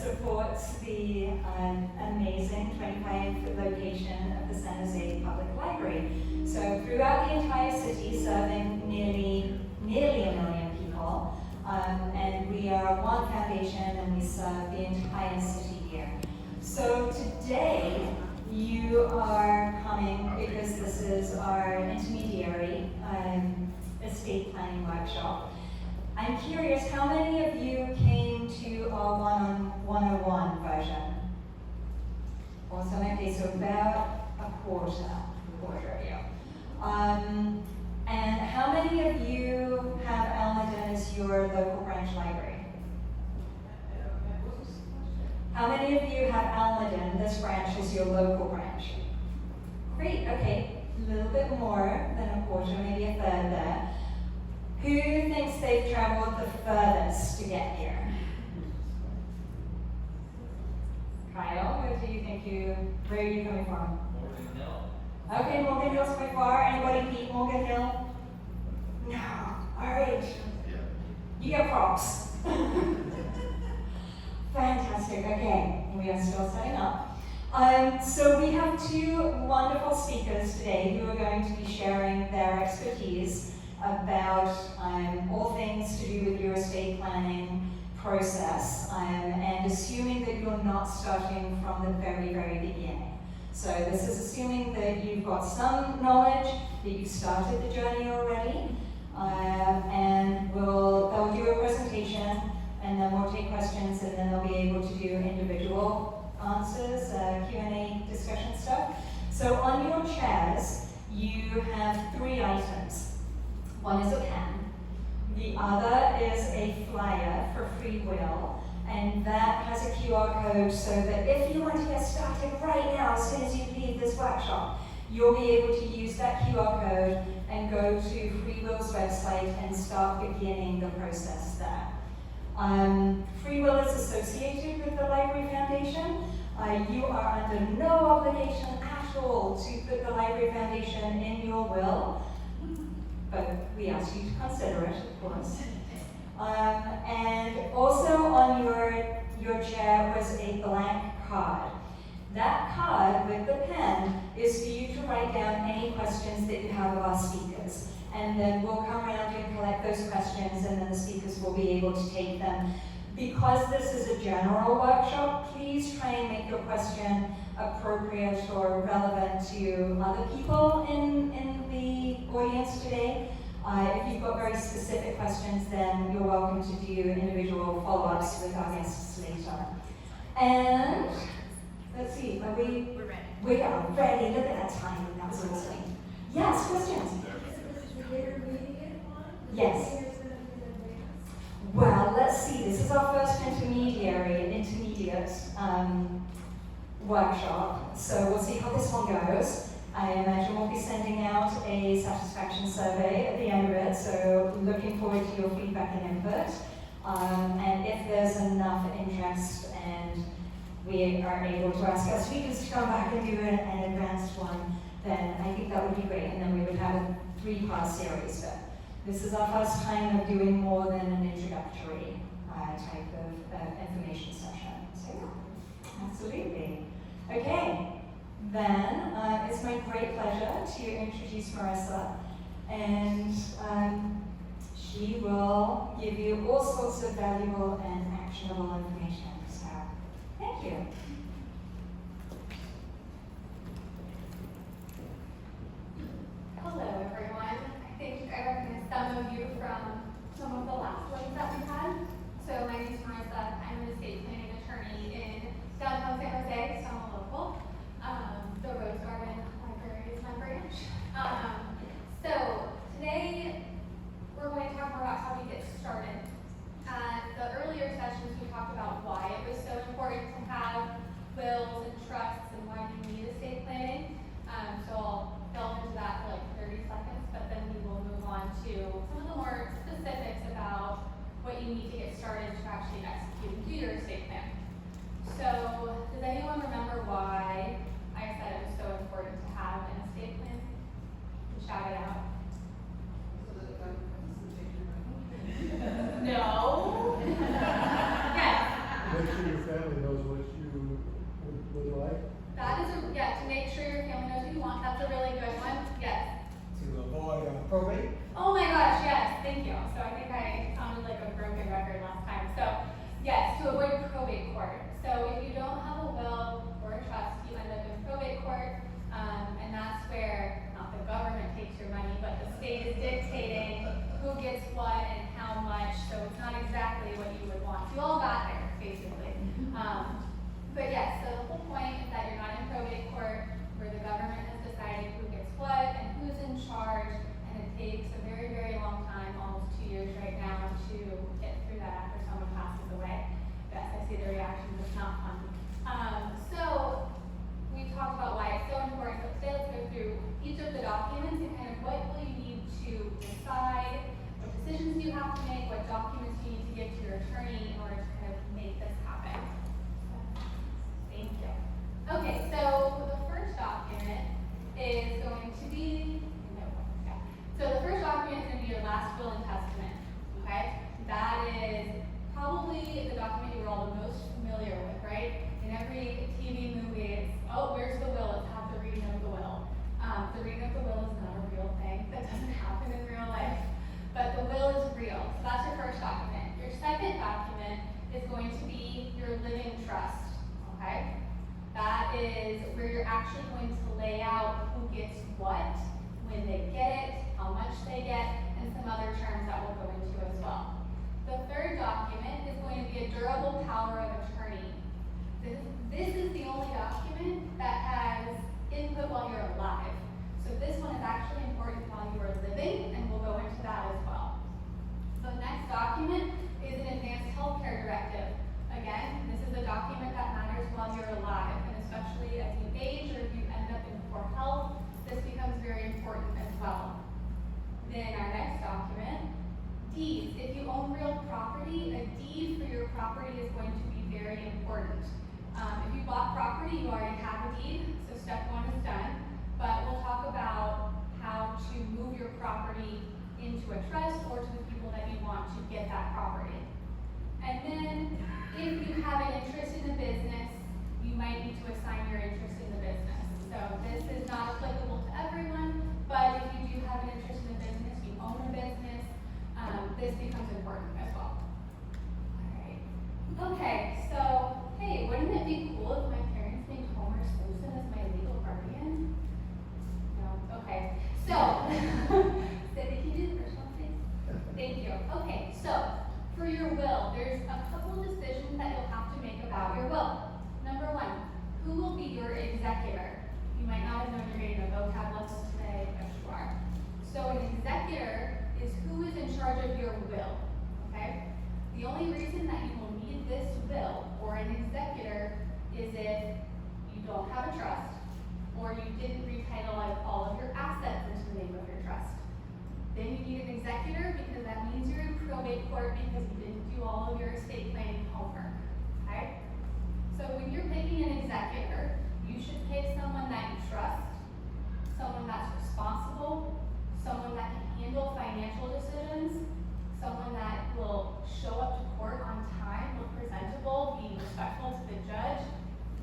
supports the amazing 25 location of the San José Public Library. So throughout the entire city, serving nearly 1 million people, and we are one foundation and we serve the entire city here. So today, you are coming because this is our intermediary estate planning workshop. I'm curious, how many of you came to our 101 version? Awesome, okay, so about a quarter, yeah. And how many of you have Almaden as your local branch library? How many of you have Almaden, this branch, as your local branch? Great, okay, a little bit more than a quarter, maybe a third there. Who thinks they've traveled the furthest to get here? Kyle, where do you think where are you coming from? Morgan Hill. Okay, Morgan Hill's quite far. Anybody beat Morgan Hill? No, all right. Yeah. You get props. Fantastic, okay, we are still setting up. So we have two wonderful speakers today who are going to be sharing their expertise about all things to do with your estate planning process, and assuming that you're not starting from the very, very beginning. So this is assuming that you've got some knowledge, that you've started the journey already, and they'll do a presentation, and then we'll take questions, and then they'll be able to do individual answers, Q&A discussion stuff. So on your chairs, you have 3 items. One is a pen, the other is a flyer for free will, and that has a QR code so that if you want to get started right now, as soon as you leave this workshop, you'll be able to use that QR code and go to Free Will's website and start beginning the process there. Free Will is associated with the Library Foundation. You are under no obligation at all to put the Library Foundation in your will, but we ask you to consider it, of course. And also on your chair was a blank card. That card with the pen is for you to write down any questions that you have of our speakers. And then we'll come around and collect those questions, and then the speakers will be able to take them. Because this is a general workshop, please try and make your question appropriate or relevant to other people in the audience today. If you've got very specific questions, then you're welcome to do individual follow-ups with our guests later. And let's see, we're ready? We are ready. Look at that time. That was awesome. Yes, questions? Yes. Well, let's see. This is our first intermediate workshop. So we'll see how this one goes. I imagine we'll be sending out a satisfaction survey at the end of it, so looking forward to your feedback and input. And if there's enough interest and we are able to ask our speakers to come back and do an advanced one, then I think that would be great, and then we would have a 3-part series. But this is our first time of doing more than an introductory type of information session. So yeah, absolutely. Okay. Then it's my great pleasure to introduce Marisa, and she will give you all sorts of valuable and actionable information. So, thank you. Hello, everyone. I think I recognize some of you from some of the last ones that we had. So my name is Marisa. I'm an estate planning attorney in downtown San Jose, so I'm a local. The Rose Garden Library is my branch. So today we're going to talk more about how we get started. At the earlier sessions we talked about why sure your family knows what you would like. That is to make sure your family knows what you want. That's a really good one. Yes. To avoid probate. Oh my gosh, yes, thank you. So I think I sounded like a broken record last time. So yes, to avoid probate court. So if you don't have a will or a trust, you end up in probate court, and that's where not the government takes your money, but the state is dictating who gets what and how much. So it's not exactly what you would want. You all got there, basically. But yes, so the whole point is that you're not in probate court where the government has decided who gets what and who's in charge, and it takes a very, very long time, almost 2 years right now, to get through that after someone passes away. Yes, I see the reactions, it's not fun. So we talked about why it's so important, but today let's go through each of the documents and kind of what will you need to decide, what decisions do you have to make, what documents you need to give to your attorney in order to kind of make this happen. Thank you. Okay, so the first document is going to be, so the first document is going to be your last will and testament, okay? That is probably the document you're all the most familiar with, right? In every TV movie, it's, oh, where's the will? Let's have the reading of the will. The reading of the will is not a real thing. That doesn't happen in real life. But the will is real. So that's your first document. Your second document is going to be your living trust, okay? That is where you're actually going to lay out who gets what, when they get it, how much they get, and some other terms that we'll go into as well. The third document is going to be a durable power of attorney. This is the only document that has input while you're alive. So this one is actually important while you are living, and we'll go into that as well. The next document is an advanced healthcare directive. Again, this is a document that matters while you're alive, and especially as you age or if you end up in poor health, this becomes very important as well. Then our next document, deeds. If you own real property, a deed for your property is going to be very important. If you bought property, you already have a deed, so step one is done. But we'll talk about how to move your property into a trust or to the people that you want to get that property. And then, if you have an interest in the business, you might need to assign your interest in the business. So this is not applicable to everyone, but if you do have an interest in the business, you own a business, this becomes important as well. All right. Okay, so, hey, wouldn't it be cool if my parents named Homer Simpson as my legal guardian? No? Okay. So, Cindy, can you do the first one, please? Thank you. Okay, so, for your will, there's a couple of decisions that you'll have to make about your will. Number one, who will be your executor? You might not have known you're getting a vocab lesson today, but you are. So an executor is who is in charge of your will, okay? The only reason that you will need this will or an executor is if you don't have a trust or you didn't retitle all of your assets into the name of your trust. Then you need an executor because that means you're in probate court because you didn't do all of your estate planning homework, okay? So when you're picking an executor, you should pick someone that you trust, someone that's responsible, someone that can handle financial decisions, someone that will show up to court on time, look presentable, be respectful to the judge.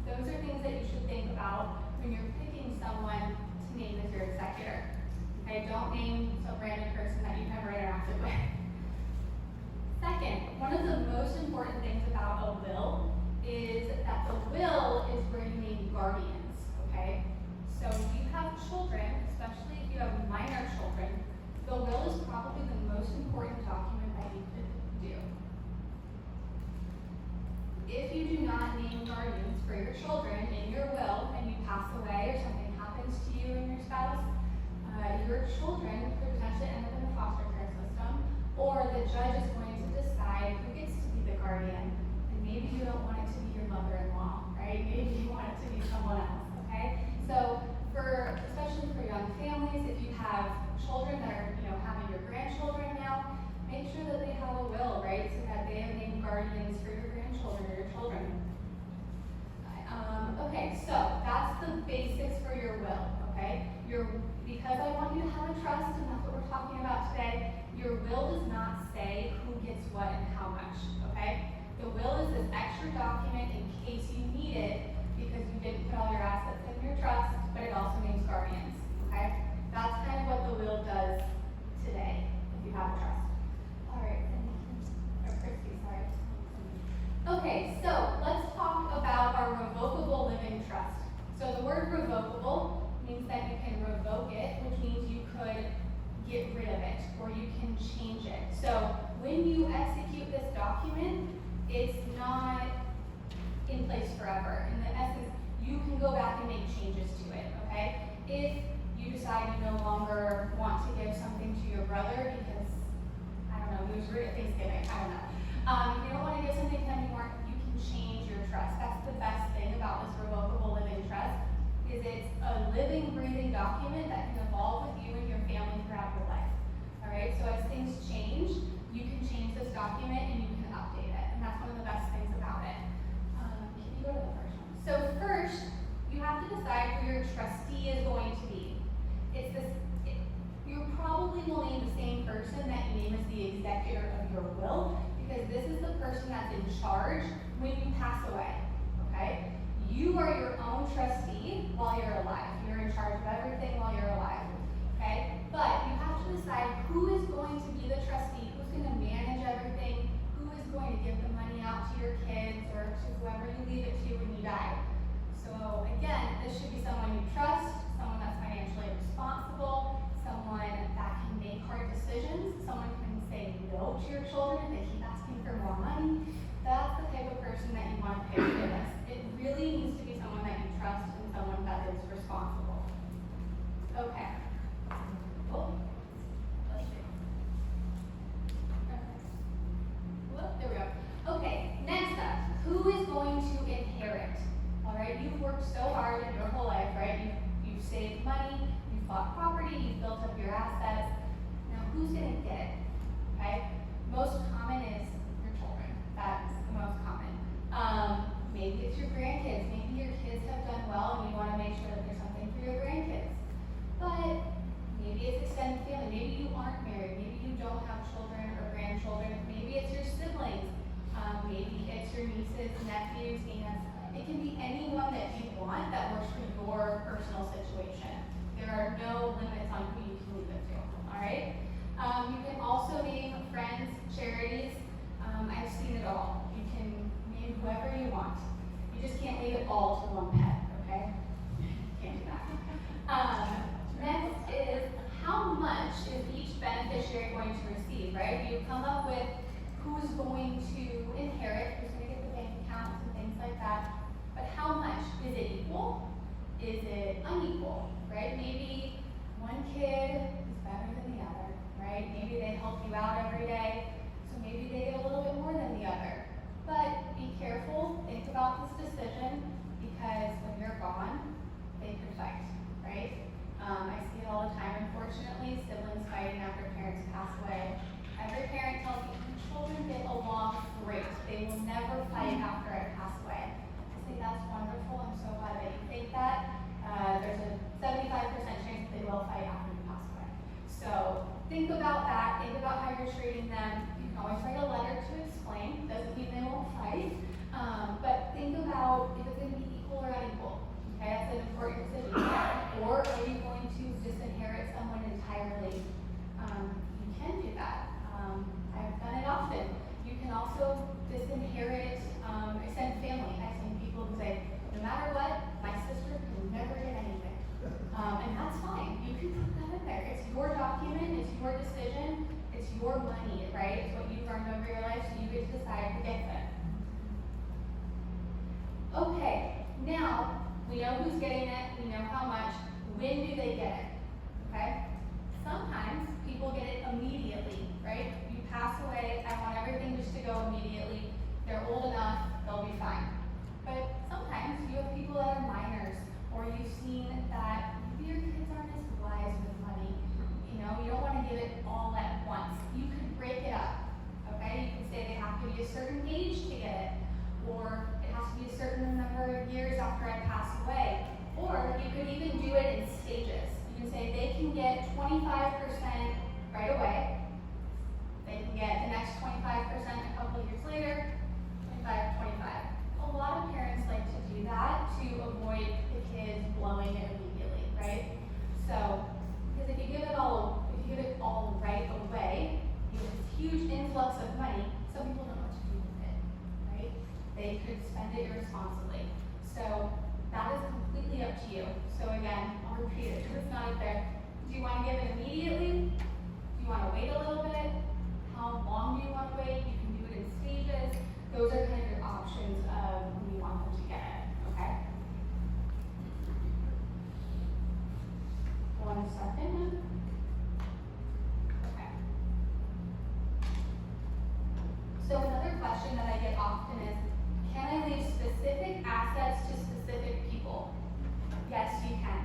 Those are things that you should think about when you're picking someone to name as your executor. Okay, don't name some random person that you've never interacted with. Second, one of the most important things about a will is that the will is where you name guardians, okay? So if you have children, especially if you have minor children, the will is probably the most important document that you could do. If you do not name guardians for your children in your will and you pass away or something happens to you and your spouse, your children could potentially end up in the foster care system, or the judge is going to decide who gets to be the guardian. And maybe you don't want it to be your mother-in-law, right? Maybe you want it to be someone else, okay? So especially for young families, if you have children that are, having your grandchildren now, make sure that they have a will, right? So that they have named guardians for your grandchildren or your children. Okay, so that's the basics for your will, okay? Because I want you to have a trust, and that's what we're talking about today, your will does not say who gets what and how much, okay? The will is this extra Okay, so let's talk about our revocable living trust. So the word revocable means that you can revoke it, which means you could get rid of it or you can change it. So when you execute this document, it's not in place forever. In the essence, you can go back and make changes to it, okay? If you decide you no longer want to give something to your brother because, I don't know, he was rude at Thanksgiving, I don't know. If you don't want to give something to him anymore, you can change your trust. That's the best thing about this revocable living trust, is it's a living, breathing document that can evolve with you and your family throughout your life. All right, so as things change, you can change this document and you can update it, and that's one of the best things about it. Can you go to the first one? So first, you have to decide who your trustee is going to be. You probably will name the same person that you name as the executor of your will, because this is the person that's in charge when you pass away, okay? You are your own trustee while you're alive. You're in charge of everything while you're alive, okay? But you have to decide who is going to be the trustee, who's going to manage everything, who is going to give the money out to your kids or to whoever you leave it to when you die. So again, this should be someone you trust, someone that's financially responsible, someone that can make hard decisions, someone who can say no to your children if they keep asking for more money. That's the type of person that you want to pay for this. It really needs to be someone that you trust and someone that is responsible. Okay. Cool. Let's see. Okay. Whoop, there we go. Okay, next up, who is going to inherit? All right, you've worked so hard in your whole life, right? You've saved money, you've bought property, you've built up your assets. Now, who's going to get it? Okay? Most common is your children. That's the most common. Maybe it's your grandkids. Maybe your kids have done well and you want to make sure that there's something for your grandkids. But maybe it's extended family. Maybe you aren't married. Maybe you don't have children or grandchildren. Maybe it's your siblings. Maybe it's your nieces, nephews, aunts. It can be anyone that you want that works for your personal situation. There are no limits on who you can leave it to. All right? You can also name friends, charities. I've seen it all. You can name whoever you want. You just can't leave it all to one pet, okay? Can't do that. Next is, how much is each beneficiary going to receive, right? You come up with who's going to inherit, who's going to get the bank accounts and things like that. But how much? Is it equal? Is it unequal, right? Maybe one kid is better than the other, right? Maybe they help you out every day, so maybe they get a little bit more than the other. But be careful, think about this decision, because when you're gone, they could fight, right? I see it all the time, unfortunately, siblings fighting after parents pass away. Every parent tells me, children get along great. They will never fight after I pass away. I say, that's wonderful. I'm so glad that you think that. There's a 75% chance they will fight after you pass away. So think about that. Think about how you're treating them. You can always write a letter to explain. Doesn't mean they won't fight. But think about if it's going to be equal or unequal. Okay, that's an important decision. Or are you going to disinherit someone entirely? You can do that. I've done it often. You can also disinherit extended family. I've seen people who say, no matter what, my sister can never get anything. And that's fine. You can put that in there. It's your document, it's your decision, it's your money, right? It's what you've earned over your life, so you get to decide who gets it. Okay, now we know who's getting it, we know how much. When do they get it? Okay? Sometimes people get it immediately, right? You pass away, I want everything just to go immediately. They're old enough, they'll be fine. But sometimes you have people that are minors, or you've seen that maybe your kids aren't as wise with money. You know, you don't want to give it all at once. You could break it up, okay? You can say they have to be a certain age to get it, or it has to be a certain number of years after I pass away. Or you could even do it in stages. You can say they can get 25% right away. They can get the next 25% a couple of years later, 25, 25. could spend it irresponsibly. So that is completely up to you. So again, I'll repeat it because it's not up there. Do you want to give it immediately? Do you want to wait a little bit? How long do you want to wait? You can do it in stages. Those are kind of your options of when you want them to get it, okay? 1 second. Okay. So another question that I get often is, can I leave specific assets to specific people? Yes, you can,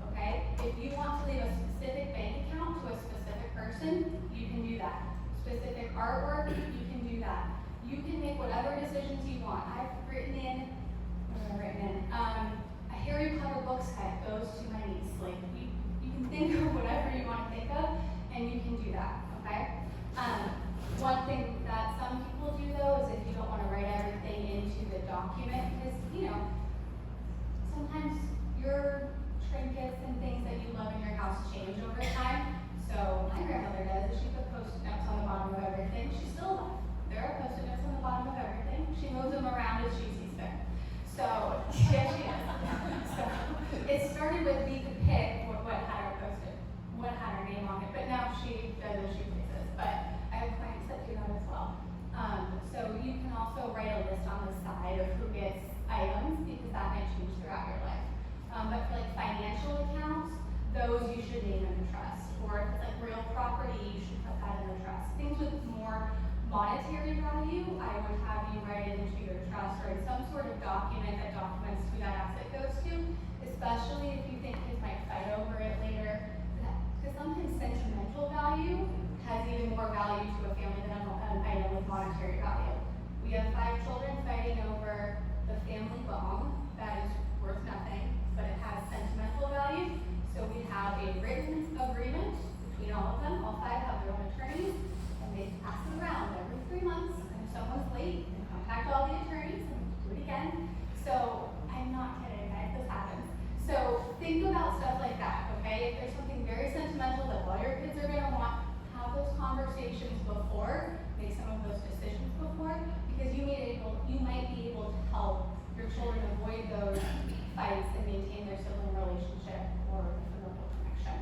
okay? If you want to leave a specific bank account to a specific person, you can do that. Specific artwork, you can do that. You can make whatever decisions you want. I've written in, a Harry Potter book set goes to my niece. Like, you can think of whatever you want to think of, and you can do that, okay? One thing that some people do, though, is if you don't want to write everything into the document, because, you know, sometimes your trinkets and things that you love in your house change over time. So my grandmother does, she put post-it notes on the bottom of everything. She's still alive. There are post-it notes on the bottom of everything. She moves them around as she sees fit. So, yeah, she does. So, it started with we could pick what had her post-it, what had her name on it, but now she does as she pleases. But I have clients that do that as well. So you can also write a list on the side of who gets items because that might change throughout your life. But for like financial accounts, those you should name in the trust. Or if it's like real property, you should put that in the trust. Things with more monetary value, I would have you write it into your trust or in some sort of document that documents who that asset goes to, especially if you think kids might fight over it later. Because sometimes sentimental value has even more value to a family than an item with monetary value. We have 5 children fighting over the family bong that is worth nothing, but it has sentimental value. So we have a written agreement between all of them. All 5 have their own attorneys, and they pass it around every 3 months. And if someone's late, they contact all the attorneys and do it again. So I'm not kidding, guys, this happens. So think about stuff like that, okay? If there's something very sentimental that all your kids are gonna want, have those conversations before, make some of those decisions before, because you might be able to help your children avoid those fights and maintain their sibling relationship or familial connection.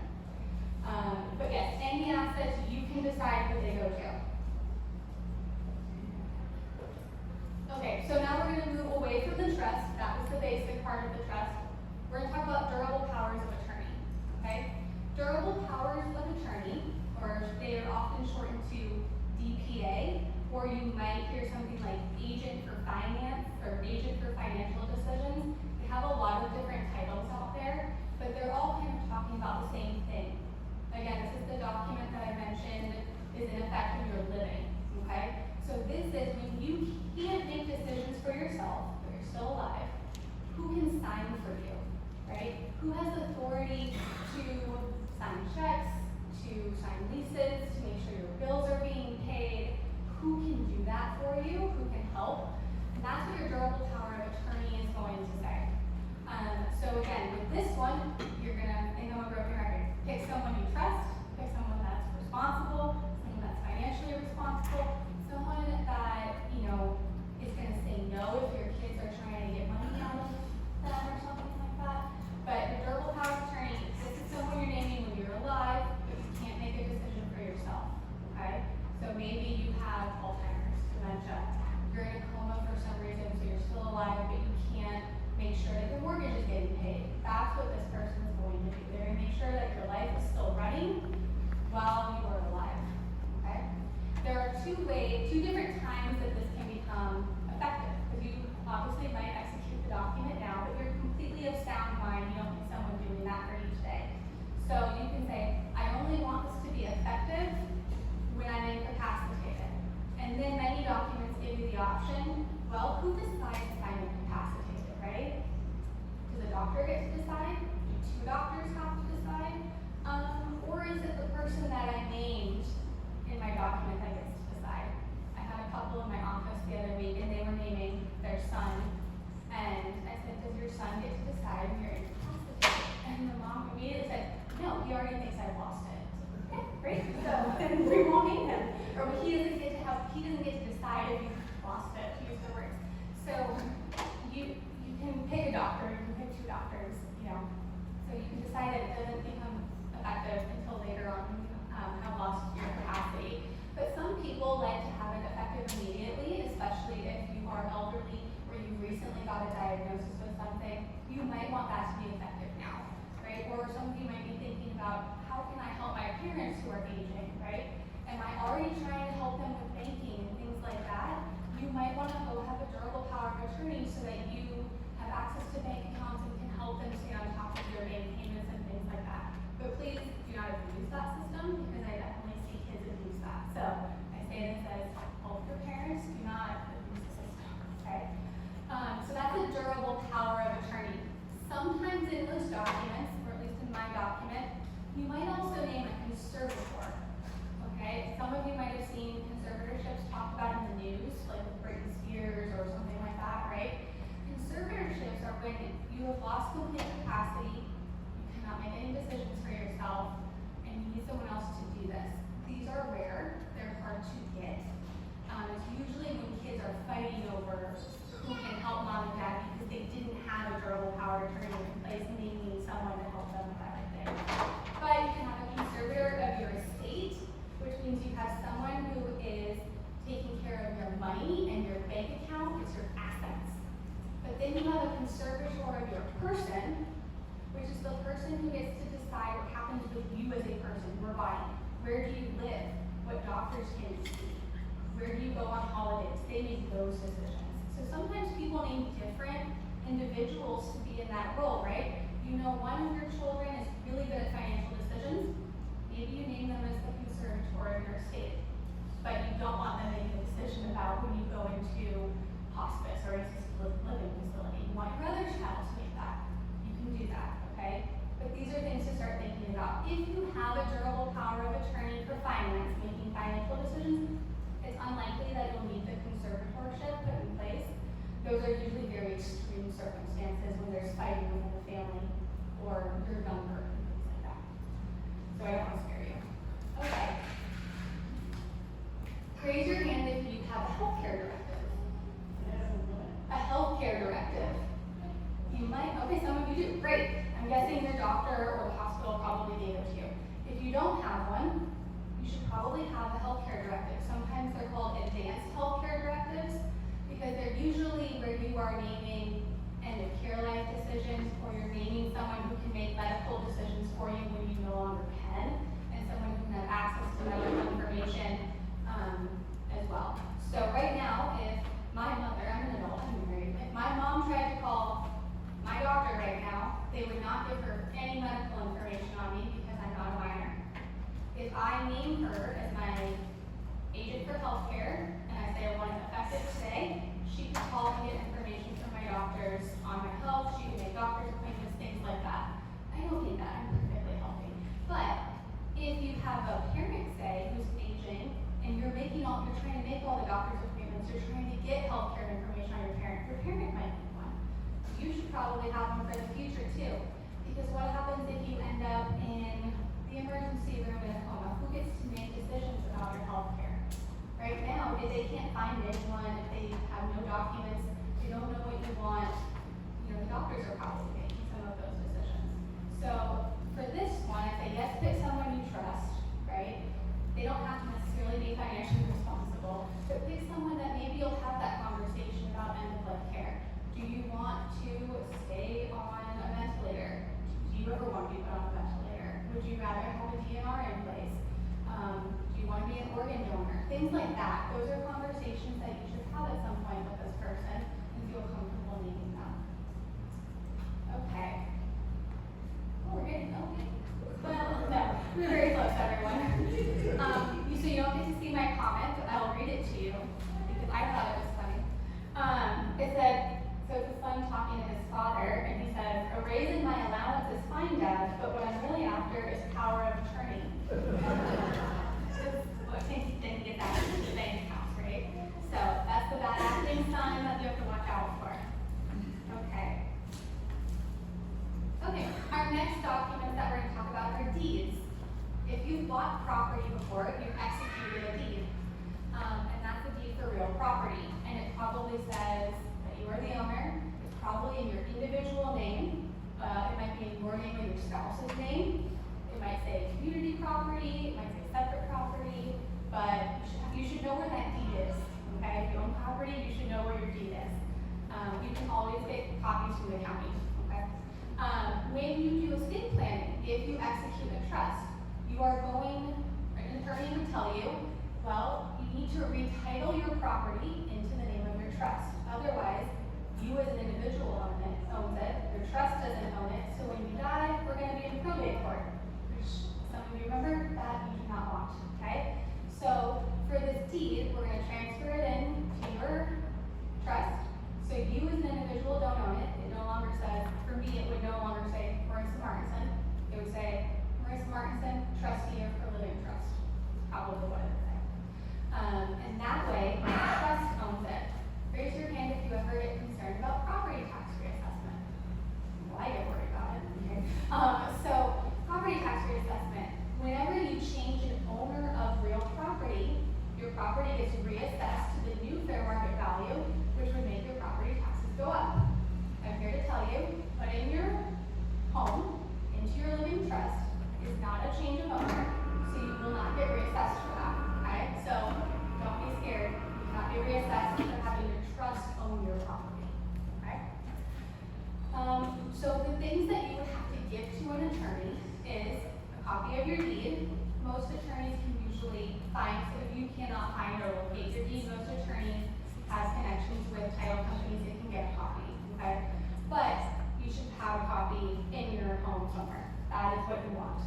But yes, any assets you can decide who they go to. Okay, so now we're going to move away from the trust. That was the basic part of the trust. We're going to talk about durable powers of attorney. Okay, durable powers of attorney, or they are often shortened to DPA, or you might hear something like agent for finance or agent for financial decisions. They have a lot of different titles out there, but they're all kind of talking about the same thing. Again, this is the document that I mentioned is in effect when you're living, okay? So this is when you can't make decisions for yourself, but you're still alive, who can sign for you, right? Who has authority to sign checks, to sign leases, to make sure your bills are being paid? Who can do that for you? Who can help? And that's what your durable power of attorney is going to say. So again, with this one, you're gonna think I'm a broken record. Pick someone you trust, pick someone that's responsible, someone that's financially responsible, someone that, you know, is gonna say no if your kids are trying to get money out of them or something like that. But your durable power of attorney, this is someone you're naming when you're alive, but you can't make a decision for yourself, okay? So maybe you have Alzheimer's, dementia, you're in a coma for some reason, so you're still alive. you might want that to be effective now, right? Or some of you might be thinking about, how can I help my parents who are aging, right? Am I already trying to help them with banking and things like that? You might want to go have a durable power of attorney so that you have access to bank accounts and can help them stay on top of their bank payments and things like that. But please do not abuse that system, because I definitely see kids abuse that. So I say this as help your parents, do not abuse the system, okay? So that's a durable power of attorney. Sometimes in those documents, or at least in my document, you might also name a conservator, okay? Some of you might have seen conservatorships talked about in the news, like with Britney Spears or something like that, right? Conservatorships are when you have lost complete capacity, you cannot make any decisions for yourself, and you need someone else to do this. These are rare, they're hard to get. It's usually when kids are fighting over who can help mom and dad because they didn't have a durable power of attorney in place and they need someone to help them with everything. But you can have a conservator of your estate, which means you have someone who is taking care of your money and your bank account, it's your assets. But then you have a conservator of your person, which is the person who gets to decide what happens with you as a person, your body. Where do you live? What doctors can you see? Where do you go on holidays? They make those decisions. So sometimes people need different individuals to be in that role, right? You know one of your children is really good at financial decisions. Maybe you name them as the conservator of your estate, but you don't want them making a decision about when you go into hospice or assisted living facility. You want your other child to make that. You can do that, okay? But these are things to start thinking about. If you have a durable power of attorney for finance, making financial decisions, it's unlikely that you'll need the conservatorship put in place. Those are usually very extreme circumstances when there's fighting within the family or you're younger and things like that. So I don't want to scare you. Okay. Raise your hand if you have a healthcare directive. A healthcare directive. You might, okay, some of you do. Great. I'm guessing your doctor or the hospital probably gave it to you. If you don't have one, you should probably have a healthcare directive. Sometimes they're called advanced healthcare directives because they're usually where you are naming end of care life decisions, or you're naming someone who can make medical decisions for you when you no longer can, and someone who can have access to medical information as well. So right now, if my mother, I'm an adult, I'm married, if my mom tried to call my doctor right now, they would not give her any medical information on me because I'm not a minor. If I name her as my agent for healthcare, and I say I want it effective today, she can call and get information from my doctors on my health, she can make doctor's appointments, things like that. I don't need that, I'm perfectly healthy. But if you have a parent, say, who's aging, and you're trying to make all the doctor's appointments, you're trying to get healthcare information on your parent might need one. You should probably have one for the future too. Because what happens if you end up in the emergency room in a coma? Who gets to make decisions about your healthcare? Right now, if they can't find anyone, if they have no documents, they don't know what you want, the doctors are probably making some of those decisions. So for this one, I say yes, pick someone you trust, right? They don't have to necessarily be financially responsible, but pick someone that maybe you'll have that conversation about end-of-life care. Do you want to stay on a ventilator? Do you ever want to be put on a ventilator? Would you rather have a DNR in place? Do you want to be an organ donor? Things like that. Those are conversations that you should have at some point with this person and feel comfortable naming them. Okay. Oh, we're getting okay. Well, no, we're very close, everyone. So you don't get to see my comment, but I'll read it to you because I thought it was funny. It said, so it's a son talking to his father, and he says, "A raise in my allowance is fine, Dad, but what I'm really after is power of attorney." What can he get that into the bank accounts, right? So that's the bad acting son that you have to watch out for. Okay. Okay, our next documents that we're going to talk about are deeds. If you've bought property before, you've executed a deed. And that's a deed for real property. And it probably says that you are the owner. It's probably in your individual name. It might be in your name or your spouse's name. It might say community property. It might say separate property. But you should know where that deed is. Okay? If you own property, you should know where your deed is. You can always get copies from the county. Okay? When you do estate planning, if you execute a trust, an attorney would tell you, well, you need to retitle your property into the name of your trust. Otherwise, you as an individual owns it, your trust doesn't own it, so when you die, we're going to be in probate court, which some of you remember that you do not want, okay? So for this deed, we're going to transfer it in to your trust. So you as an individual don't own it. It no longer says, for me, it would no longer say Marisa Martinson. It would say Marisa Martinson, trustee of her living trust. Probably what it would say. And that way, the trust owns it. Raise your hand if you ever get concerned about property tax reassessment. Well, I get worried about it. Okay. So property tax reassessment. Whenever you change an owner of real property, your property gets reassessed to the new fair market value, which would make your property taxes go up. I'm here to tell you, putting your home into your living trust is not a change of owner, so you will not get reassessed for that, okay? So don't be scared. You will not be reassessed for having your trust own your property, okay? So the things that you would have to give to an attorney is a copy of your deed. Most attorneys can usually find, so if you cannot find or locate your deed, most attorneys have connections with title companies that can get a copy, okay? But you should have a copy in your home somewhere. That is what you want.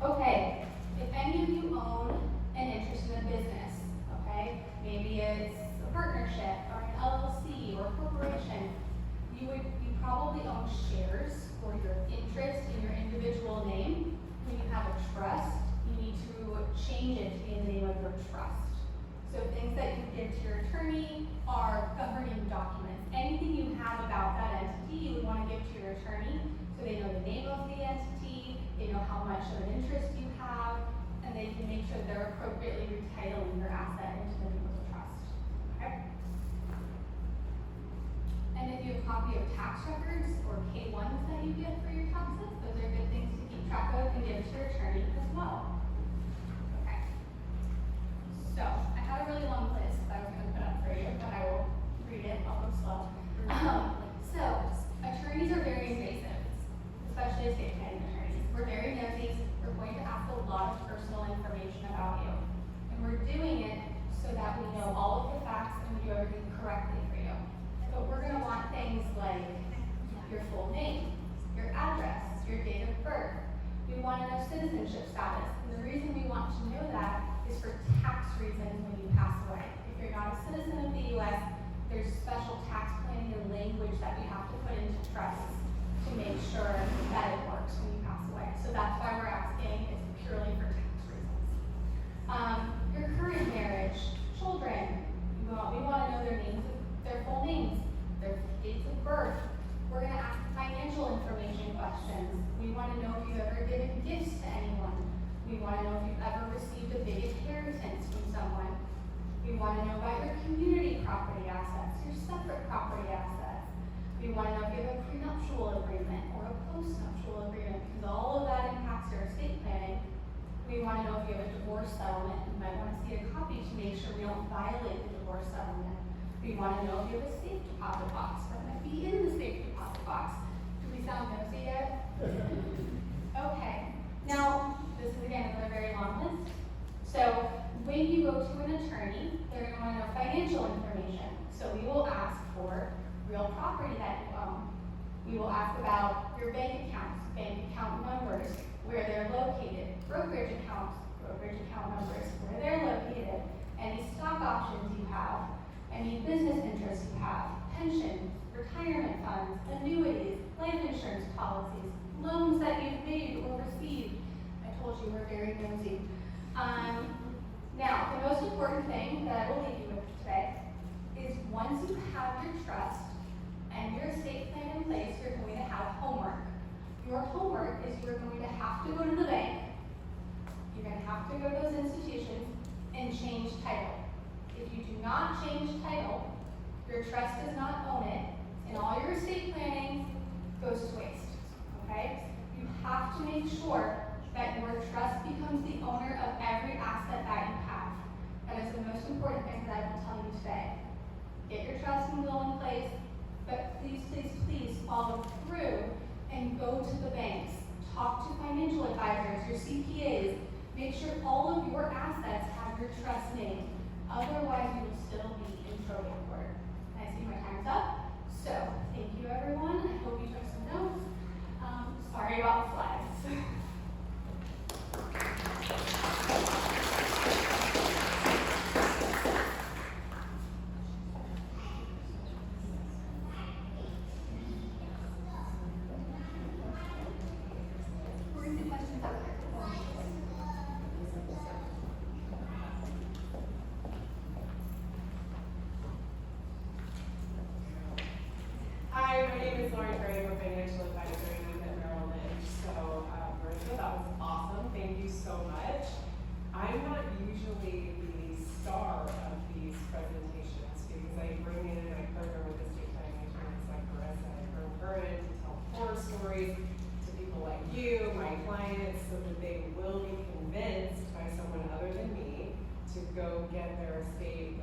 Okay, if any of you own an interest in a business, okay, maybe it's a partnership or an LLC or a corporation, you probably own shares or your interest in your individual name. When you have a trust, you need to change it to be in the name of your trust. So things that you give to your attorney are governing documents. Anything you have about that entity, you would want to give to your attorney so they know the name of the entity, they know how much of an interest you have, and they can make sure they're appropriately retitling your asset into the name of the trust. Okay? And if you have a copy of tax records or K-1s that you get for your taxes, those are good things to keep track of and give to your attorney as well. Okay. So, I had a really long list that I was going to put up for you, but I will read it, I'll go slow. So, attorneys are very invasive, especially estate planning attorneys. We're very nosy, we're going to ask a lot of personal information about you. And we're doing it so that we know all of the facts and we do everything correctly for you. But we're going to want things like your full name, your address, your date of birth. We want to know citizenship status. And the reason we want to know that is for tax reasons when you pass away. If you're not a citizen of the U.S., there's special tax planning and language that we have to put into trusts to make sure that it works when you pass away. So that's why we're asking. It's purely for tax reasons. Your current marriage, children, we want to know their names, their full names, their dates of birth. We're going to ask financial information questions. We want to know if you've ever given gifts to anyone. We want to know if you've ever received a big inheritance from someone. We want to know about your community property assets, your separate property assets. We want to know if you have a prenuptial agreement or a postnuptial agreement, because all of that impacts your estate planning. We want to know if you have a divorce settlement. You might want to see a copy to make sure we don't violate the divorce settlement. We want to know if you have a safe deposit box. What might be in the safe deposit box? Do we sound nosy yet? Okay. Now, this is again another very long list. So when you go to an attorney, they're going to want to know financial information. So we will ask for real property that you own. We will ask about your bank accounts, bank account numbers, where they're located, brokerage accounts, brokerage account numbers, where they're located, any stock options you have, any business interests you have, pensions, retirement funds, annuities, life insurance policies, loans that you've made or received. I told you we're very nosy. Now, the most important thing that I will leave you with today is once you have your trust and your estate plan in place, you're going to have homework. Your homework is you're going to have to go to the bank, you're going to have to go to those institutions and change title. If you do not change title, your trust does not own it, and all your estate planning goes to waste, okay? You have to make sure that your trust becomes the owner of every asset that you have. That is the most important thing that I will tell you today. Get your trust and will in place, but please your CPAs. Make sure all of your assets have your trust name. Otherwise, you will still be in probate court. I see my time's up. So, thank you everyone. I hope you took some notes. Sorry about the slides. Where's the questions out there? Hi, my name is Lauren Gray. I'm a financial advisor at Merrill Lynch. So, Marisa, that was awesome. Thank you so much. I'm not usually the star of these presentations because I bring in and I partner with estate planning attorneys like Marisa. I bring her in to tell horror stories to people like you, my clients, so that they will be convinced by someone other than me to go get their estate,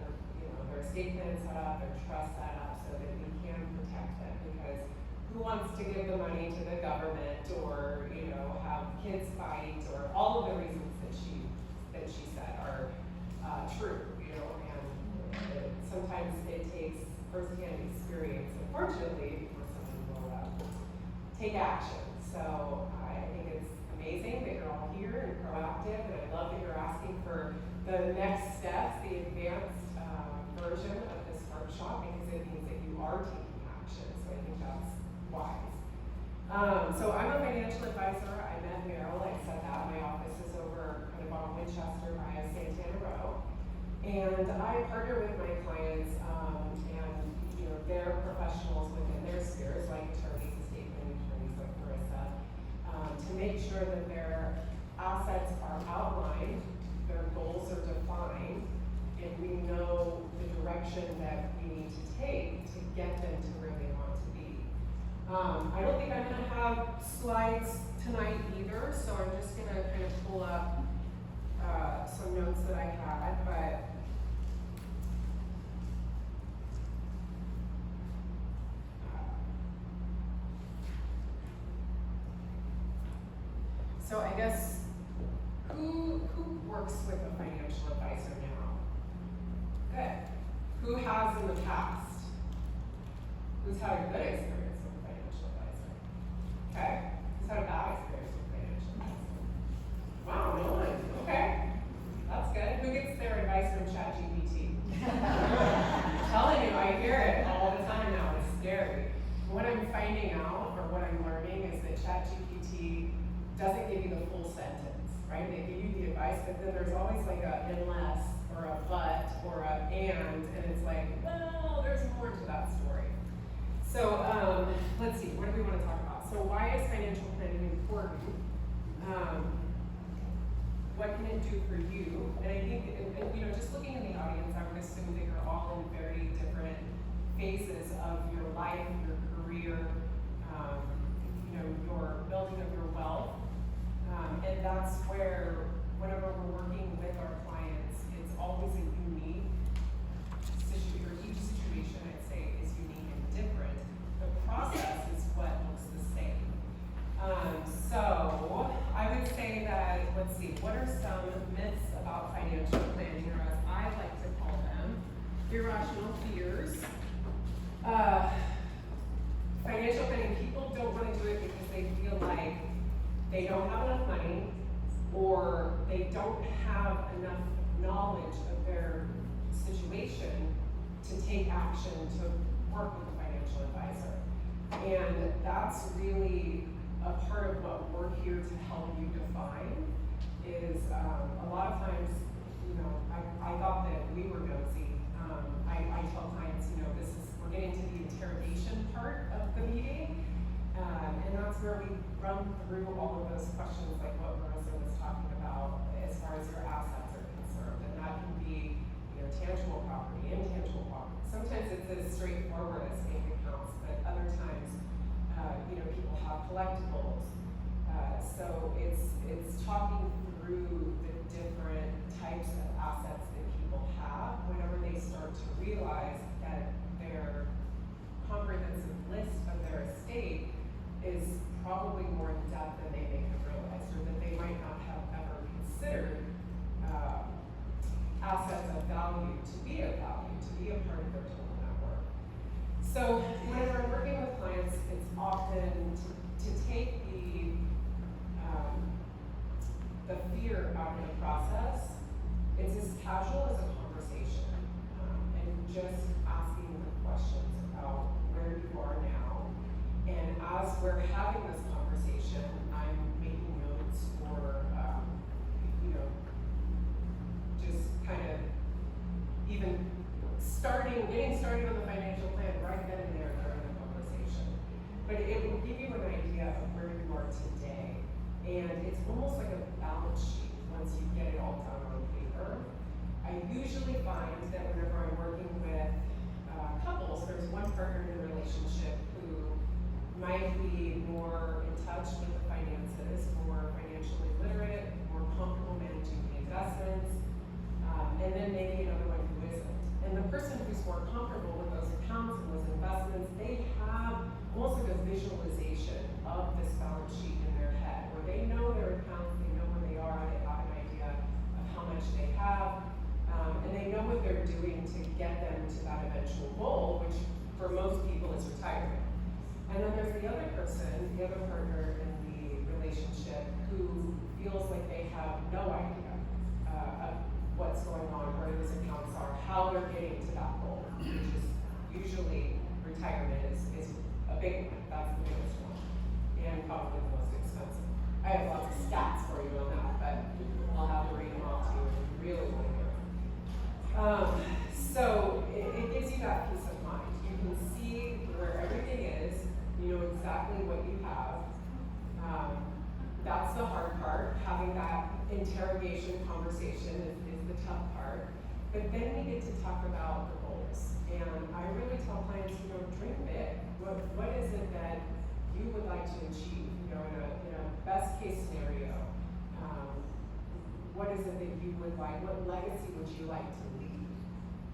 their estate plan set up, their trust set up, so that we can protect them. Because who wants to give the money to the government, or have kids fight, or all of the reasons that she said are true, and sometimes it takes firsthand experience, unfortunately, before someone will take action. So I think it's amazing that you're all here and proactive, and I love that you're asking for the next steps, the advanced version of this workshop, because it means that you are taking action. So I think that's wise. So I'm a financial advisor. I'm at Merrill. I said that. My office is over kind of on Winchester by Santana Row. And I partner with my clients and they're professionals within their spheres, like attorneys, estate planning attorneys like Marisa, to make sure that their assets are outlined, their goals are defined, and we know the direction that we need to take to get them to where they want to be. I don't think I'm going to have slides tonight either, so I'm just going to kind of pull up some notes that I had, but so I guess who works with a financial advisor now? Good. Who has in the past? Who's had a good experience with a financial advisor? Okay. Who's had a bad experience with a financial advisor? Wow, no one. Okay. That's good. Who gets their advice from ChatGPT? I'm telling you, I hear it all the time now. It's scary. What I'm finding out, or what I'm learning, is that ChatGPT doesn't give you the full sentence, right? They give you the advice, but then there's always like a unless, or a but, or a and it's like, well, there's more to that story. So let's see, what do we want to talk about? So why is financial planning important? What can it do for you? And I think, just looking in the audience, I would assume that you're all in very different phases of your life, your career, your building of your wealth. And that's where, whenever we're working with our clients, it's always a unique situation, or each situation, I'd say, is unique and different. The process is what looks the same. So I would say that, let's see, what are some myths about financial planning, or as I like to call them, irrational fears? Financial planning, people don't want to do it because they feel like they don't have enough money, or they don't have enough knowledge of their situation to take action to work with a financial advisor. And that's really a part of what we're here to help you define, is a lot of times, I thought that we were nosy. I tell clients, we're getting to the interrogation part of the meeting, and that's where we run through all of those questions, like what Marisa was talking about, as far as your assets are concerned. And that can be, tangible property, intangible property. Sometimes it's as straightforward as bank accounts, but other times, people have collectibles. So it's talking through the different types of assets that people have whenever they start to realize that their comprehensive list of their estate is probably more in depth than they may have realized, or that they might not getting started on the financial plan right then and there during the conversation. But it will give you an idea of where you are today. And it's almost like a balance sheet once you get it all done on paper. I usually find that whenever I'm working with couples, there's one partner in the relationship who might be more in touch with the finances, more financially literate, more comfortable managing the investments, and then maybe another one who isn't. And the person who's more comfortable with those accounts and those investments, they have almost like a visualization of this balance sheet in their head, where they know their accounts, they know where they are, they have an idea of how much they have, and they know what they're doing to get them to that eventual goal, which for most people is retirement. And then there's the other person, the other partner in the relationship, who feels like they have no idea of what's going on, where those accounts are, how they're getting to that goal, which is usually retirement is a big one. That's the biggest one, and probably the most expensive. I have lots of stats for you on that, but I'll have to read them all to you if you really want to hear them. So it gives you that peace of mind. You can see where everything is. You know exactly what you have. That's the hard part. Having that interrogation conversation is the tough part. But then we get to talk about the goals. And I really tell clients, dream big. What is it that you would like to achieve? In a best case scenario, what is it that you would like? What legacy would you like to leave?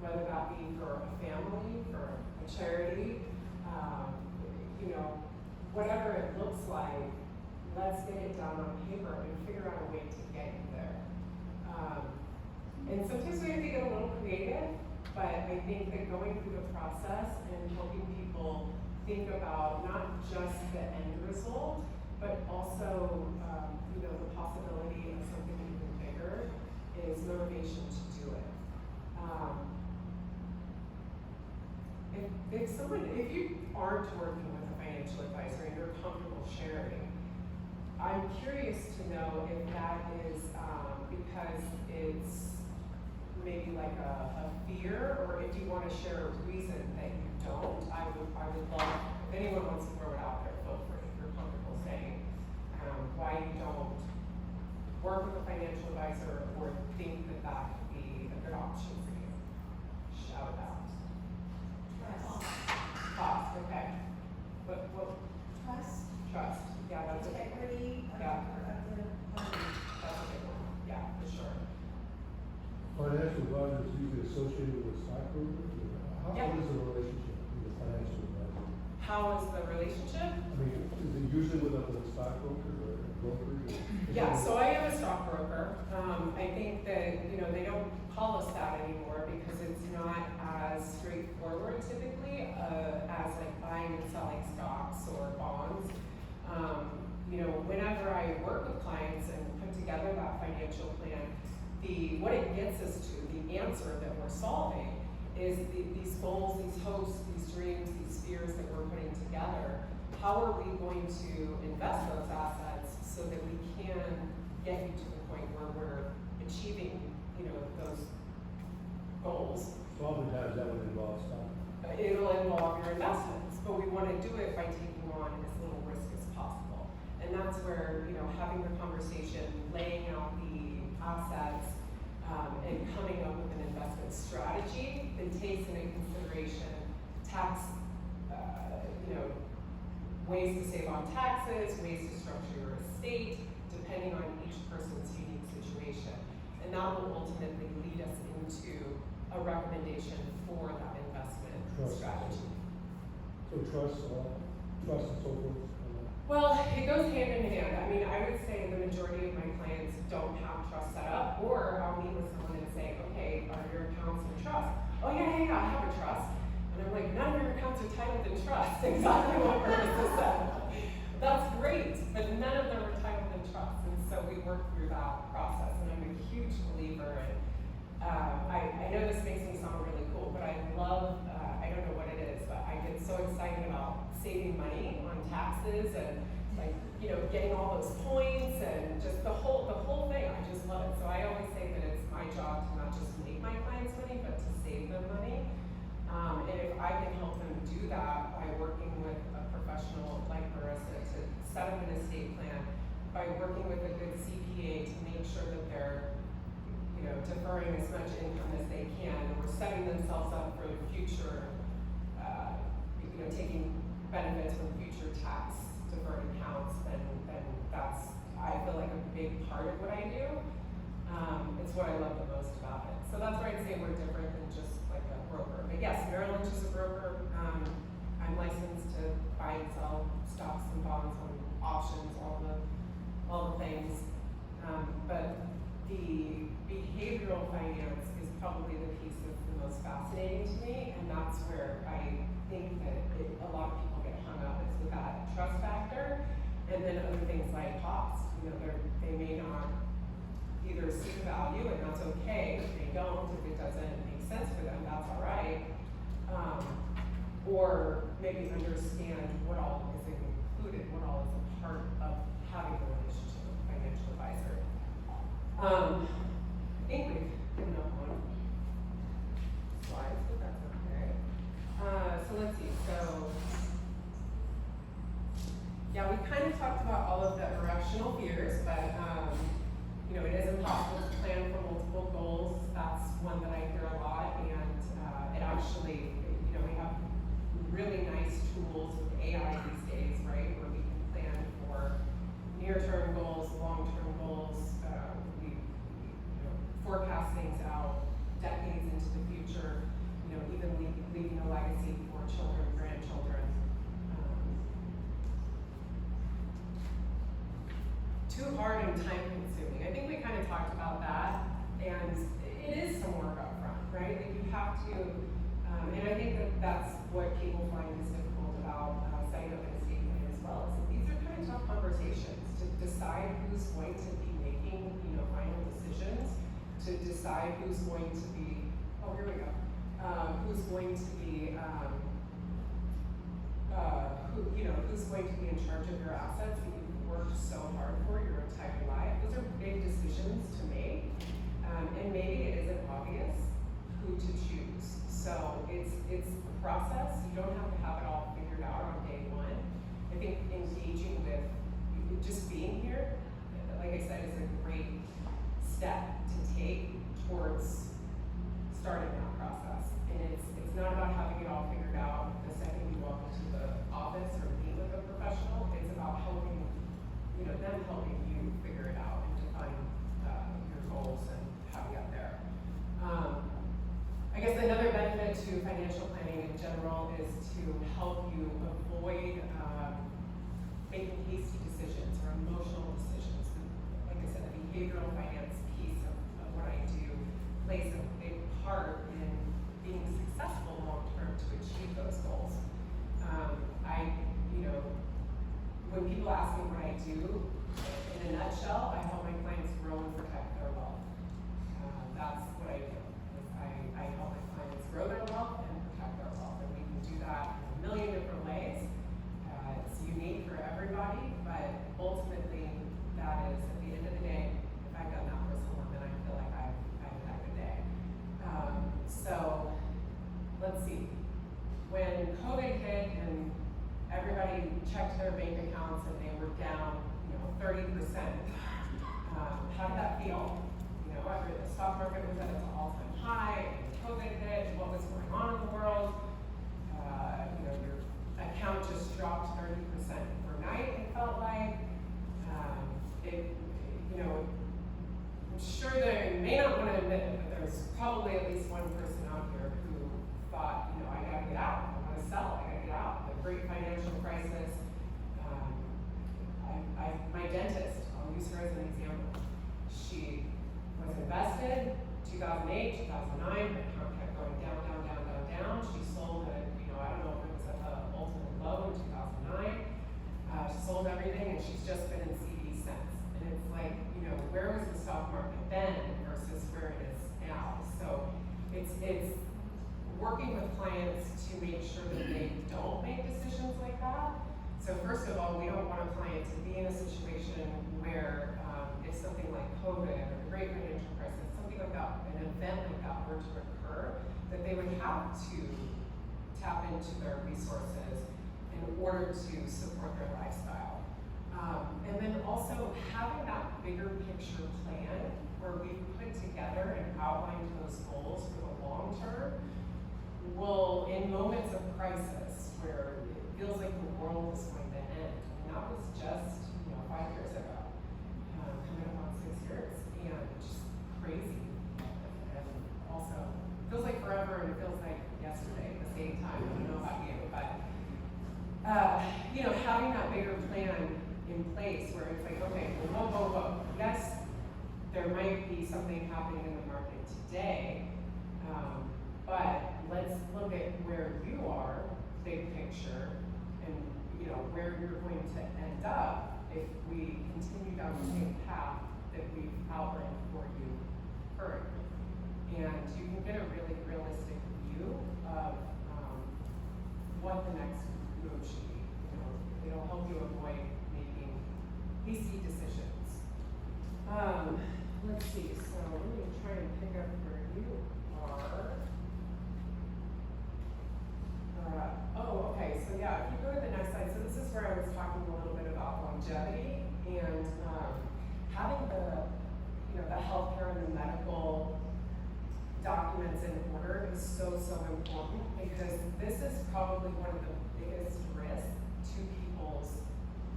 Whether that be for a family, for a charity, whatever it looks like, let's get it down on paper and figure out a way to get you there. And sometimes we have to get a little creative, but I think that going through the process and helping people think about not just the end result, but also the possibility of something even bigger is motivation to do it. If you aren't working with a financial advisor and you're comfortable sharing, I'm curious to know if that is because it's maybe like a fear, or if you want to share a reason that you don't. I would love, if anyone wants to throw it out there, feel free. If you're comfortable saying why you don't work with a financial advisor or think that that could be a good option for you. Shout it out. Cost, okay. What? Trust. Trust. Yeah, that's Integrity of Yeah. the party. That's a big one. Yeah, for sure. Financial advisor is usually associated with stockbrokers. How Yeah. is the relationship with the financial advisor? How is the relationship? I mean, is it usually with a stockbroker or a broker? Yeah, so I am a stockbroker. I think that, they don't call us that anymore because it's not as straightforward typically as like buying and selling stocks or bonds. Whenever I work with clients and put together that financial plan, what it gets us to, the answer that we're solving is these goals, these hopes, these dreams, these fears that we're putting together. How are we going to invest those assets so that we can get you to the point where we're achieving, those goals? So oftentimes that would involve stock. It'll involve your investments, but we want to do it by taking on as little risk as possible. And that's where, having the conversation, laying out the assets, and coming up with an investment strategy that takes into consideration tax, ways to save on taxes, ways to structure your estate, depending on each person's unique situation. And that will ultimately lead us into a recommendation for that investment strategy. So trust and so forth. Well, it goes hand in hand. I mean, I would say the majority of my clients don't have trust set up, or I'll meet with someone and say, okay, are your accounts in trust? Oh yeah, I have a trust. And I'm like, none of your accounts are titled in trust. Exactly what Marisa said. That's great, but none of them are titled in trust. And so we work through that process, and I'm a huge believer in, I know this makes me sound really cool, but I love, I don't know what it is, but I get so excited about saving money on taxes and getting all those points and just the whole thing. I just love it. So I always say that it's my job to not just make my clients money, but to save them money. And if I can help them do that by working with a professional like Marisa to set up an estate plan, by working with a good CPA to make sure that they're, deferring as much income as they can, or setting themselves up for the future, taking benefits from future tax deferred accounts, then that's, I feel like, a big part of what I do. It's what I love the most about it. So that's where I'd say we're different than just like a broker. But yes, Merrill Lynch is a broker. I'm licensed to buy and sell stocks and bonds and options, all the things. But the behavioral finance is probably the piece that's the most fascinating to me, and that's where I think that a lot of people get hung up, is with that trust factor, and then other things like cost. They may not either see the value, and that's okay. If they don't, if it doesn't make sense for them, that's all right. Or maybe understand what all is included, what all is a part of having a relationship with a financial advisor. I think we've given up on slides, but that's okay. So let's see. So yeah, we kind of talked about all of the irrational fears, but it is impossible to plan for multiple goals. That's one that I hear a lot, and it actually, we have really nice tools with AI these days, right, where we can plan for near-term goals, long-term goals. We forecast things out decades into the future. Even leaving a legacy for children, grandchildren. Too hard and time-consuming. I think we kind of talked about that, and it is some work up front, right? Like, you have to, and I think that that's what people find is difficult about setting up an estate plan as well. Is that these are kind of tough conversations to decide who's going to be making, final decisions, to decide who's going to be. Oh, here we go. Who's going to be, who's going to be in charge of your assets that you've worked so hard for your entire life. Those are big decisions to make, and maybe it isn't obvious who to choose. So it's a process. You don't have to have it all figured out on day one. I think engaging with, just being here, like I said, is a great step to take towards starting that process. And it's not about having it all figured out the second you walk into the office or meet with a professional. It's about helping, them helping you figure it out and define your goals and how you get there. I guess another benefit to financial planning in general is to help you avoid making hasty decisions or emotional decisions. Like I said, the behavioral finance piece of what I do plays a big part in being successful long term to achieve those goals. When people ask me what I do, in a nutshell, I help my clients grow and protect their wealth. That's what I do. I help my clients grow their wealth and protect their wealth, and we can do that in a million different ways. It's unique for everybody, but ultimately, that is, at the end of the day, if I've done that for someone, then I feel like I've had a good day. So let's see. When COVID hit and everybody checked their bank accounts and they were down, 30%, how did that feel? The stock market was at its all-time high, and COVID hit, what was going on in the world? Your account just dropped 30% overnight, it felt like. I'm sure that you may not want to admit it, but there's probably at least one person out here who thought, I gotta get out, I want to sell, I gotta get out. The great financial crisis. My dentist, I'll use her as an example. She was invested 2008, 2009, her account kept going down. She sold it, I don't know if it was at the ultimate low in 2009. She sold everything, and she's just been in CD since. And it's like, where was the stock market then versus where it is now? So it's working with clients to make sure that they don't make decisions like that. So first of all, we don't want a client to be in a situation where if something like COVID or the Great Financial Crisis, something like that, an event like that were to occur, that they would have to into their resources in order to support their lifestyle. And then also having that bigger picture plan where we put together and outlined those goals for the long term will, in moments of crisis where it feels like the world is going to end, and that was just 5 years ago, coming up on 6 years, and just crazy. And also, it feels like forever and it feels like yesterday at the same time. I don't know about you, but having that bigger plan in place where it's like, okay, well, whoa. Yes, there might be something happening in the market today, but let's look at where you are, big picture, and where you're going to end up if we continue down the same path that we've outlined for you currently. And you can get a really realistic view of what the next move should be. It'll help you avoid making hasty decisions. Let's see, so let me try and pick up where you are. Okay, so yeah, if you go to the next slide, so this is where I was talking a little bit about longevity and having the healthcare and the medical documents in order is so important, because this is probably one of the biggest risks to people's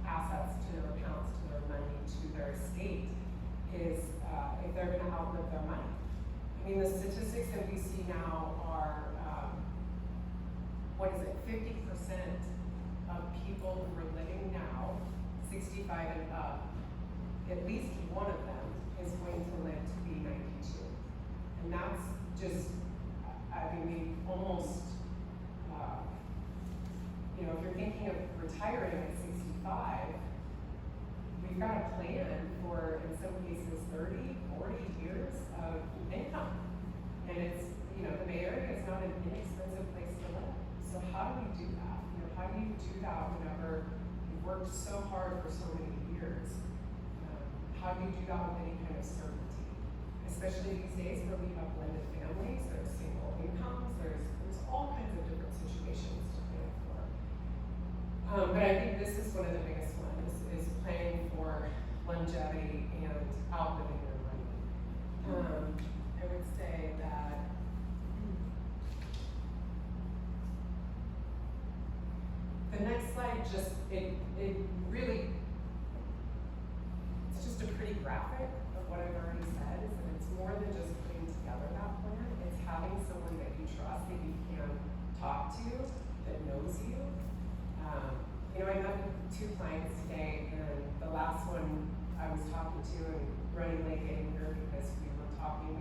assets, to their accounts, to their money, to their estate, is if they're going to outlive their money. I mean, the statistics that we see now are 50% of people who are living now, 65 and up, at least one of them is going to live to be 92. And that's just, almost, if you're thinking of retiring at 65, we've got a plan for, in some cases, 30, 40 years of income. And it's, the Bay Area is not an inexpensive place to live. So how do we do that? How do you do that whenever you've worked so hard for so many years? How do you do that with any kind of certainty? Especially these days where we have blended families, there's single incomes, there's all kinds of different situations to plan for. But I think this is one of the biggest ones, is planning for longevity and outliving your money. I would say that the next slide just, it's just a pretty graphic of what I've already said, is that it's more than just putting together that plan, it's having someone that you trust, that you can talk to, that knows you. I met with 2 clients today, and the last one I was talking to and running late getting her because we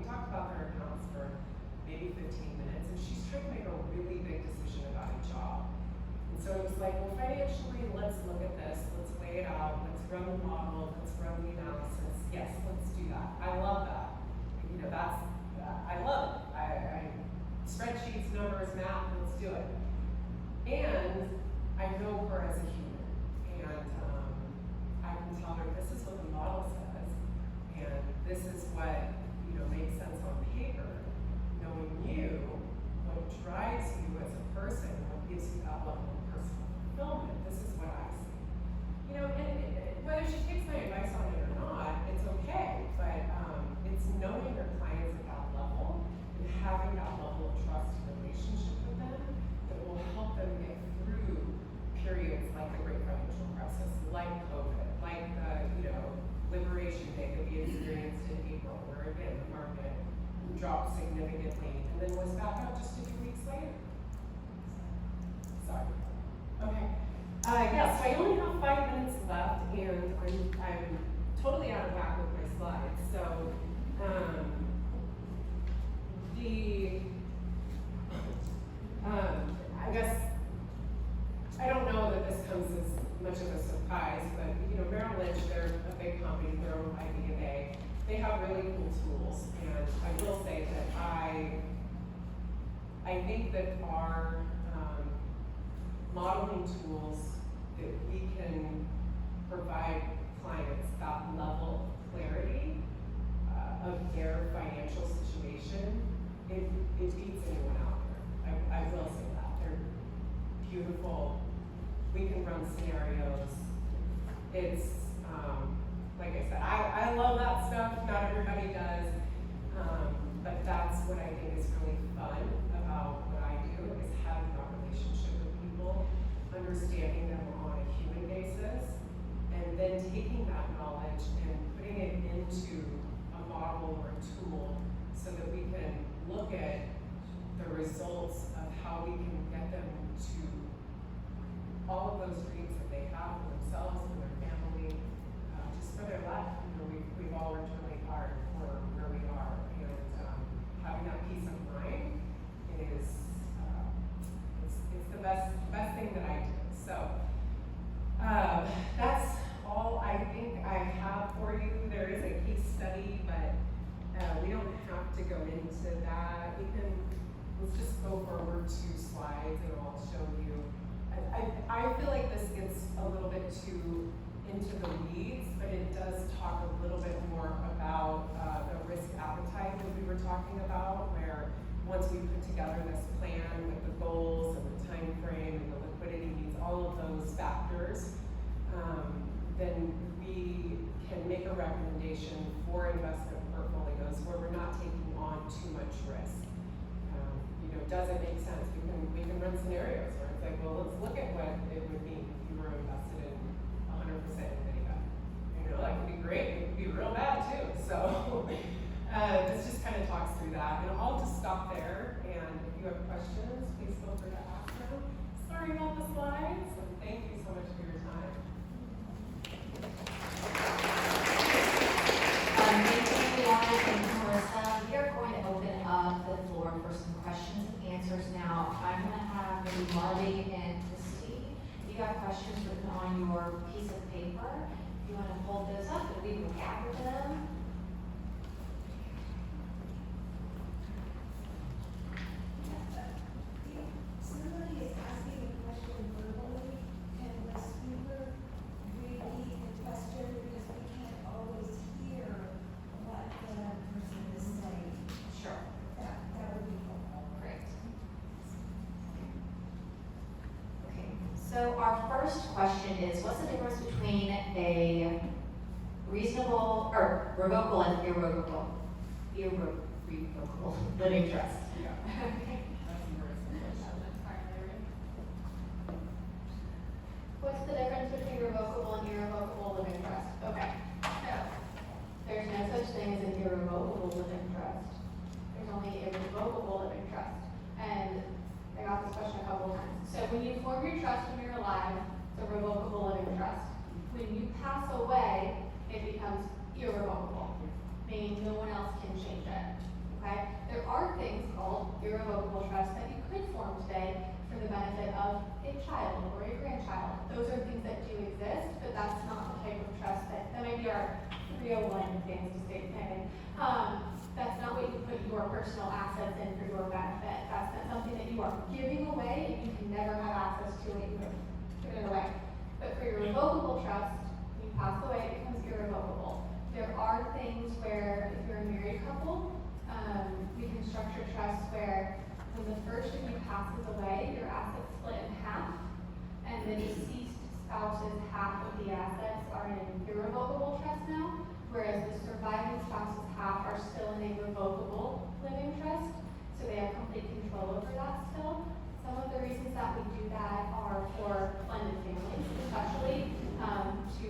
talked about their accounts for maybe 15 minutes, and she's trying to make a really big decision about a job. And so it was like, well, financially, let's look at this, let's weigh it out, let's run the model, let's run the analysis. Yes, let's do that. I love that. I love it. I spreadsheets, numbers, math, let's do it. And I know her as a human, and I can tell her this is what the model says, and this is what makes sense on paper. Knowing you, what drives you as a person, what gives you that level of personal fulfillment. This is what I see. And whether she takes my advice on it or not, it's okay. But it's knowing your clients at that level and having that level of trust and relationship with them that will help them get through periods like the Great Financial Crisis, like COVID, like the Liberation Day that we experienced in April, where again the market dropped significantly and then was back up just a few weeks later. Sorry. Okay. So I only have 5 minutes left, and I'm totally out of whack with my slides. So I guess I don't know that this comes as much of a surprise, but Merrill Lynch, they're a big company, they're owned by B&A. They have really cool tools, and I will say that I think that our modeling tools that we can provide clients that level of clarity of their financial situation, it beats anyone out there. I will say that. can run scenarios. It's, like I said, I love that stuff, not everybody does, but that's what I think is really fun about what I do, is having that relationship with people, understanding them on a human basis, and then taking that knowledge and putting it into a model or a tool so that we can look at the results of how we can get them to all of those dreams that they have for themselves, for their family, just for their life. You know, we've all worked really hard for where we are, and having that peace of mind is it's the best thing that I do. So that's all I think I have for you. There is a case study, but we don't have to go into that. Let's just go forward 2 slides and I'll show you. I feel like this gets a little bit too into the weeds, but it does talk a little bit more about the risk appetite that we were talking about, where once we put together this plan with the goals and the time frame and the liquidity needs, all of those factors, then we can make a recommendation for investment portfolios where we're not taking on too much risk. Does it make sense? We can run scenarios where it's like, well, let's look at what it would mean if you were invested in 100% video. That could be great, it could be real bad too. So this just kind of talks through that. And I'll just stop there, and if you have questions, please feel free to ask them. Sorry about the slides, and thank you so much for your time. Thank you, Lauren and Marisa. We are going to open up the floor for some questions and answers now. I'm going to have maybe Marley and Christy. If you got questions written on your piece of paper, if you want to hold those up, and we will gather them. Somebody is asking a question verbally, can the speaker repeat the question, because we can't always hear what the person is saying? Sure. That would be helpful. Great. Okay, so our first question is, what's the difference between a reasonable, or revocable and irrevocable living trust? Okay. What's the difference between revocable and irrevocable living trust? Okay, so there's no such thing as an irrevocable living trust. There's only a revocable living trust. And I got this question a couple of times. So when you form your trust when you're alive, it's a revocable living trust. When you pass away, it becomes irrevocable, meaning no one else can change it. Okay? There are things called irrevocable trusts that you could form today for the benefit of a child or a grandchild. Those are things that do exist, but that's not the type of trust that might be our 301 fancy estate planning. That's not what you put your personal assets in for your benefit. That's not something that you are giving away and you can never have access to it. You give it away. But for your revocable trust, when you pass away, it becomes irrevocable. There are things where, if you're a married couple, we can structure trusts where when the first of you passes away, your assets split in half, and the deceased spouse's half of the assets are in an irrevocable trust now, whereas the surviving spouse's half are still in a revocable living trust, so they have complete control over that still. Some of the reasons that we do that are for blended families, especially to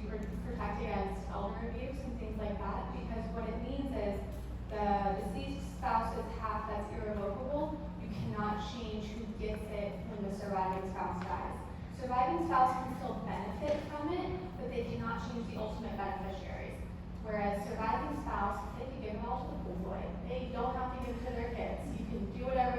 protect against elder abuse and things like that, because what it means is the deceased spouse's half that's irrevocable, you cannot change who gets it when the surviving spouse dies. Surviving spouse can still benefit from it, but they cannot change the ultimate beneficiaries. Whereas surviving spouse, they can give it all to the pool boy. They don't have to give it to their kids. You can do whatever